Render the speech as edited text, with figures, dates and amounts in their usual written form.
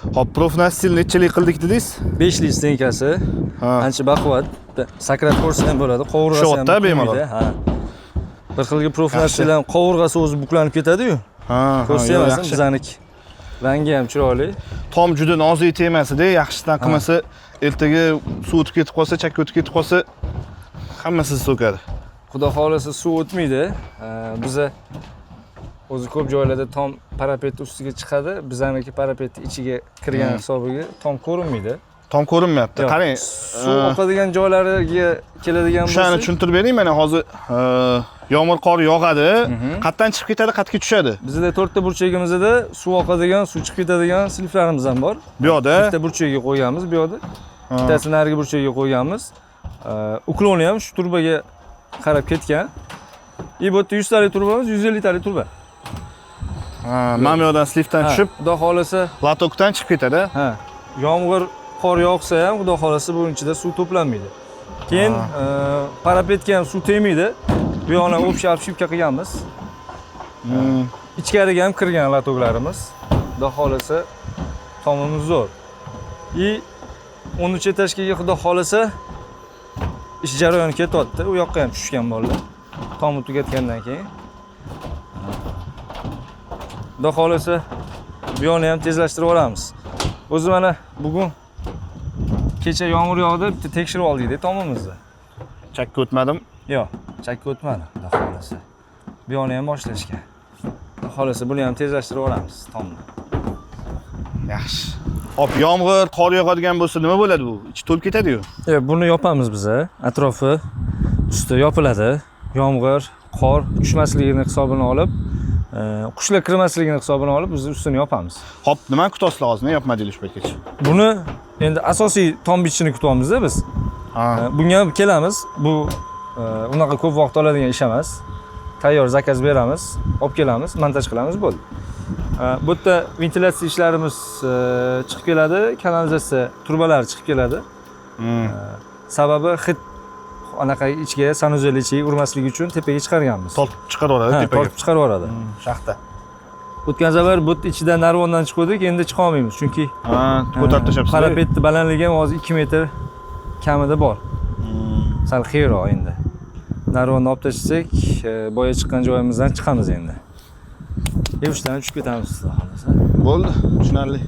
Hop, profnasil nechilik qildik dedingiz? 5 lik stenkasi. Ancha baquvvat. Sakrab ko'rsa ham bo'ladi. Qovurg'asi ham Shotda bemalol. Ha. Bir xilga profnasil ham qovurg'asi o'zi buklanib ketadi-yu. Ko'rsangiz bizaniki. Rangi ham chiroyli. Tom juda nozik temasida, yaxshidan qilmasa, ertaga suv o'tib ketib qolsa, chakka o'tib ketib qolsa, hammasi so'kadi. Xudo xolasa suv o'tmaydi. Biza o'zi ko'p joylarda tom parapet ustiga chiqadi. Bizaniki parapet ichiga kirgan hisobiga tom ko'rinmaydi. Tom ko'rinmayapti. Qarang, suv oqadigan joylariga keladigan bo'lsa, shuni tushuntirib bering. Mana hozir yomg'ir qor yog'adi, qatdan chiqib ketadi, qatga tushadi. Bizda 4 ta burchagimizda suv oqadigan, suv chiqib ketadigan sliflarimiz ham bor. Bu yoqda bitta burchakka qo'yganmiz, bu yoqda. Bittasini narigi burchakka qo'yganmiz. Ukloni ham shu turbaga qarab ketgan. Bu yerda 100 talik turbamiz, 150 talik turba. Mana bu yoqdan slifdan tushib, xudo xolasa latokdan chiqib ketadi. Yomg'ir qor yog'sa ham xudo xolasa bu ichida suv to'planmaydi. Keyin parapetga ham suv tegmaydi. Bu yoqni o'pshab-shibka qilganmiz. Ichkariga ham kirgan latoklarimiz. Xudo xolasa tomimiz zo'r. 13 etажga xudo xolasa ish jarayoni ketyapti. U yoqqa ham tushgan bolalar. Tomi tugatgandan keyin. Xudo xolasa bu yoqni ham tezlashtirib olamiz. O'zi mana bugun kecha yomg'ir yog'di, bitta tekshirib oldik tomimizni. Chakka o'tmadim. Yo'q, chakka o'tmadi, xudo xolasa. Bu yoqni ham boshlashgan. Xudo xolasa buni ham tezlashtirib olamiz tomni. Yaxshi. Hop, yomg'ir, qor yog'adigan bo'lsa nima bo'ladi bu? Ichi to'lib ketadi-yu. Buni yopamiz biz. Atrofi usti yopiladi. Yomg'ir, qor tushmasligini hisobini olib, qushlar kirmasligini hisobini olib biz ustini yopamiz. Hop, nima kutasiz hozir? Yopmadingiz shu paytgacha. Buni endi asosiy tom bichishini kutyapmiz-da biz. Bunga kelamiz. Bu unaqa ko'p vaqt oladigan ish emas. Tayyor zakaz beramiz, olib kelamiz, montaj qilamiz, bo'ldi. Bu yerda ventilyatsiya ishlarimiz chiqib keladi, kanalizatsiya turbalari chiqib keladi. Sababi hid anaqa ichga sanuzel ichiga urmasligi uchun tepaga chiqarganmiz. Tortib chiqaraveradi tepaga. Tortib chiqaraveradi. Shaxta. O'tgan safar bu ichidan narvondan chiqdik, endi chiqa olmaymiz chunki ko'tarib tashlabsiz. Parapetni balandligi ham hozir 2 metr kamida bor. Sal xiyroq endi. Narvonni olib tashlasak, boya chiqqan joyimizdan chiqamiz endi. Yevishdan tushib ketamiz, xudo xolasa. Bo'ldi, tushunarli.